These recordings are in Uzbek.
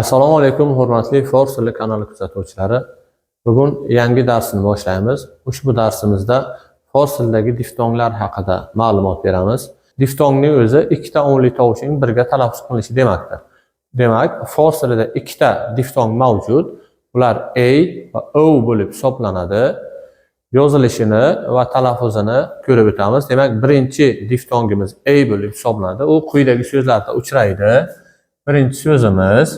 Assalomu alaykum, hurmatli Fors tili kanali kuzatuvchilari. Bugun yangi darsni boshlaymiz. Ushbu darsimizda fors tilidagi diftonglar haqida ma'lumot beramiz. Diftongning o'zi ikkita onli tovushning birga talaffuz qilinishi demakdir. Demak, fors tilida ikkita diftong mavjud. Ular a va o bo'lib hisoblanadi. Yozilishini va talaffuzini ko'rib o'tamiz. Demak, birinchi diftongimiz a bo'lib hisoblanadi. U quyidagi so'zlarda uchraydi. Birinchi so'zimiz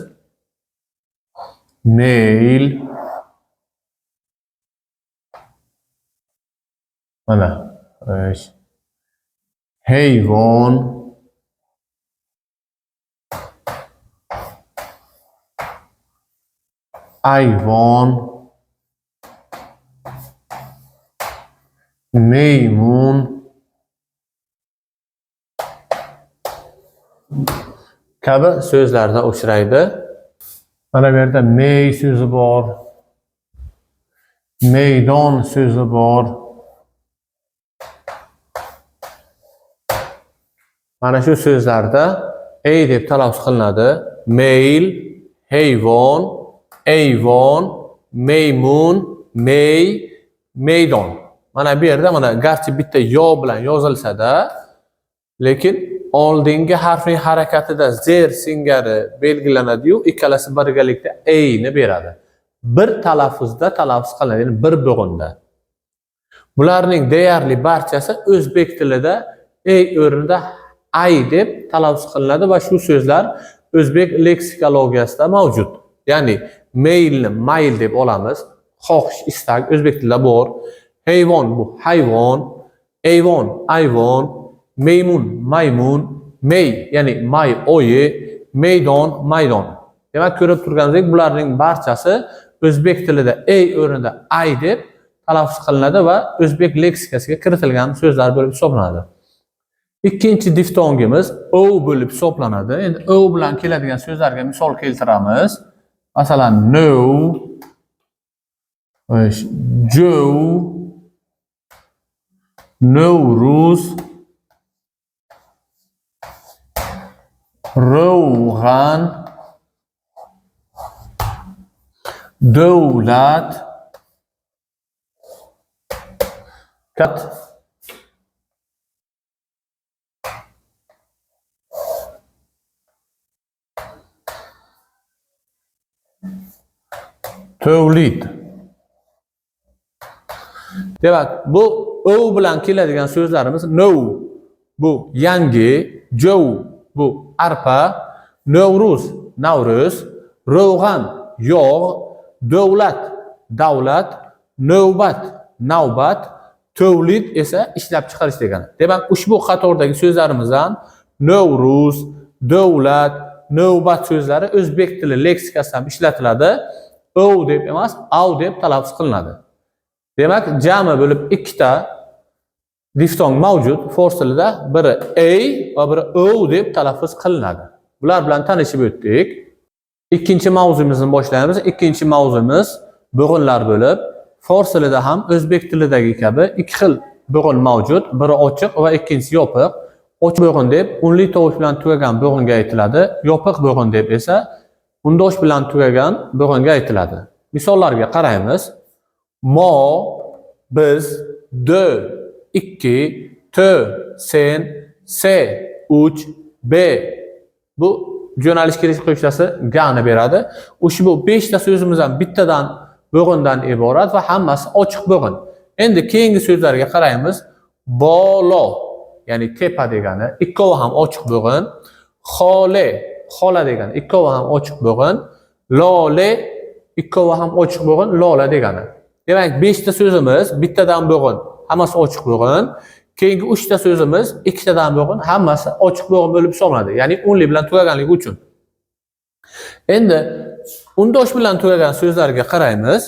mail, mana hayvon, ayvon, maymun, kabi so'zlarda uchraydi. Mana bu yerda may so'zi bor, maydon so'zi bor. Mana shu so'zlarda a deb talaffuz qilinadi. Mail, hayvon, ayvon, maymun, may, maydon. Mana bu yerda mana garchi bitta yo bilan yozilsa-da, lekin oldingi harfning harakatida zer singari belgilanadi-yu, ikkalasi birgalikda a ni beradi. Bir talaffuzda talaffuz qilinadi, ya'ni bir bo'g'inda. Bularning deyarli barchasi o'zbek tilida a o'rnida ay deb talaffuz qilinadi va shu so'zlar o'zbek leksikologiyasida mavjud. Ya'ni mailni mayl deb olamiz, xohish, istak o'zbek tilida bor. Hayvon bu hayvon, ayvon ayvon, maymun maymun, may ya'ni may oyi, maydon maydon. Demak, ko'rib turganingizdek, bularning barchasi o'zbek tilida a o'rnida ay deb talaffuz qilinadi va o'zbek leksikasiga kiritilgan so'zlar bo'lib hisoblanadi. Ikkinchi diftongimiz o bo'lib hisoblanadi. Endi o bilan keladigan so'zlarga misol keltiramiz. Masalan, no, Joe, Nowruz, Ravg'an, davlat, kat, tavlid. Demak, bu o bilan keladigan so'zlarimiz no bu yangi, Joe bu arpa, Nowruz Navruz, Ravg'an yog', davlat davlat, navbat navbat, tavlid esa ishlab chiqarish degani. Demak, ushbu qatordagi so'zlarimizdan Nowruz, davlat, navbat so'zlari o'zbek tili leksikasida ham ishlatiladi. O deb emas, av deb talaffuz qilinadi. Demak, jami bo'lib ikkita diftong mavjud fors tilida. Biri a va biri o deb talaffuz qilinadi. Bular bilan tanishib o'tdik. Ikkinchi mavzumizni boshlaymiz. Ikkinchi mavzumiz bo'g'inlar bo'lib, fors tilida ham o'zbek tilidagi kabi ikki xil bo'g'in mavjud. Biri ochiq va ikkinchisi yopiq. Ochiq bo'g'in deb unli tovush bilan tugagan bo'g'inga aytiladi. Yopiq bo'g'in deb esa undosh bilan tugagan bo'g'inga aytiladi. Misollarga qaraymiz. Mo, biz, de, ikki, tö, sen, se, uch, be. Bu jo'nalish kirish qo'shilasi gani beradi. Ushbu 5 ta so'zimiz ham bittadan bo'g'indan iborat va hammasi ochiq bo'g'in. Endi keyingi so'zlarga qaraymiz. Bolo, ya'ni tepa degani, ikkovi ham ochiq bo'g'in. Xole, xola degani, ikkovi ham ochiq bo'g'in. Lole, ikkovi ham ochiq bo'g'in, lola degani. Demak, 5 ta so'zimiz bittadan bo'g'in, hammasi ochiq bo'g'in. Keyingi 3 ta so'zimiz ikkitadan bo'g'in, hammasi ochiq bo'g'in bo'lib hisoblanadi. Ya'ni unli bilan tugaganligi uchun. Endi undosh bilan tugagan so'zlarga qaraymiz.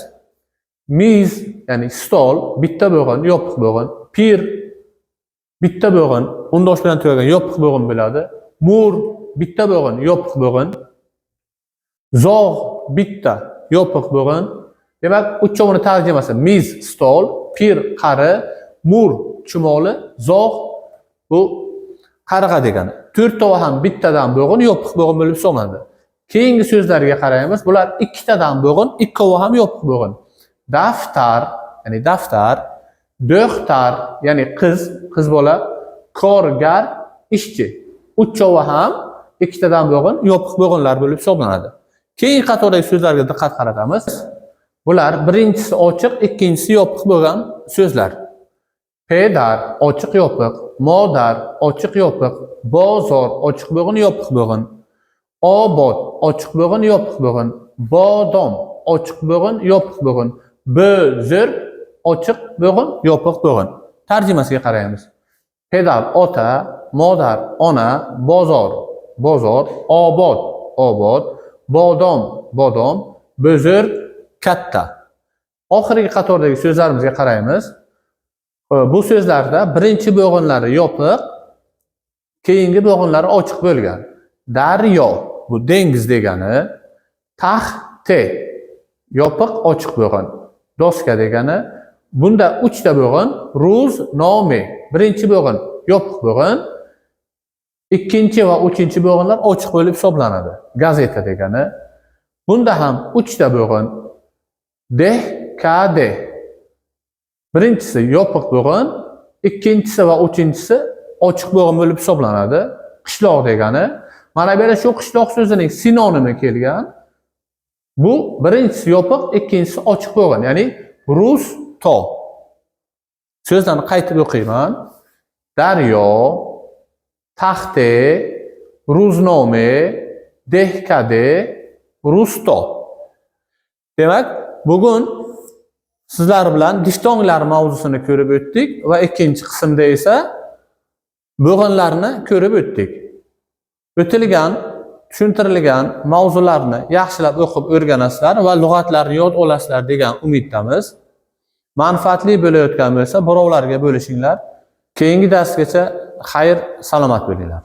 Miz, ya'ni stol, bitta bo'g'in, yopiq bo'g'in. Pir, bitta bo'g'in, undosh bilan tugagan yopiq bo'g'in bo'ladi. Mur, bitta bo'g'in, yopiq bo'g'in. Zog', bitta, yopiq bo'g'in. Demak, uchovini tarjimasi miz stol, pir qari, mur chumoli, zog' bu qarg'a degani. 4 tova ham bittadan bo'g'in, yopiq bo'g'in bo'lib hisoblanadi. Keyingi so'zlarga qaraymiz. Bular ikkitadan bo'lgan, ikkovi ham yopiq bo'lgan. Daftar, ya'ni daftar, doktor, ya'ni qiz bola, korgar, ishchi. Uchovi ham ikkitadan bo'lgan, yopiq bo'lganlar bo'lib hisoblanadi. Keyingi qatordagi so'zlarga diqqat qaratamiz. Bular birinchisi ochiq, ikkinchisi yopiq bo'lgan so'zlar. Pedar ochiq yopiq, modar ochiq yopiq, bozor ochiq bo'lgan yopiq bo'lgan, obod ochiq bo'lgan yopiq bo'lgan, bodom ochiq bo'lgan yopiq bo'lgan, bozor ochiq bo'lgan yopiq bo'lgan. Tarjimasiga qaraymiz. Pedar ota, modar ona, bozor obod, bodom, bozor katta. Oxirgi qatordagi so'zlarimizga qaraymiz. Bu so'zlarda birinchi bo'g'inlari yopiq, keyingi bo'g'inlari ochiq bo'lgan. Daryo bu dengiz degani, taxte yopiq, ochiq bo'g'in. Doska degani, bunda 3 ta bo'g'in, ro'znoma birinchi bo'g'in yopiq bo'g'in, ikkinchi va uchinchi bo'g'inlar ochiq bo'lib hisoblanadi. Gazeta degani, bunda ham 3 ta bo'g'in, dekade birinchisi yopiq bo'g'in, ikkinchisi va uchinchisi ochiq bo'g'in bo'lib hisoblanadi. Qishloq degani, mana bu yerda shu qishloq so'zining sinonimi kelgan. Bu birinchisi yopiq, ikkinchisi ochiq bo'g'in, ya'ni rusto. So'zlarni qaytib o'qiyman. Daryo, taxte, ro'znoma, dekade, rusto. Demak, bugun sizlar bilan diftonglar mavzusini ko'rib o'tdik va ikkinchi qismda esa bo'g'inlarni ko'rib o'tdik. O'tilgan, tushuntirilgan mavzularni yaxshilab o'qib o'rganasizlar va lug'atlarni yod olasizlar degan umiddamiz. Manfaatli bo'layotgan bo'lsa, birovlarga bo'lishinglar. Keyingi darsgacha xayr, salomat bo'linglar.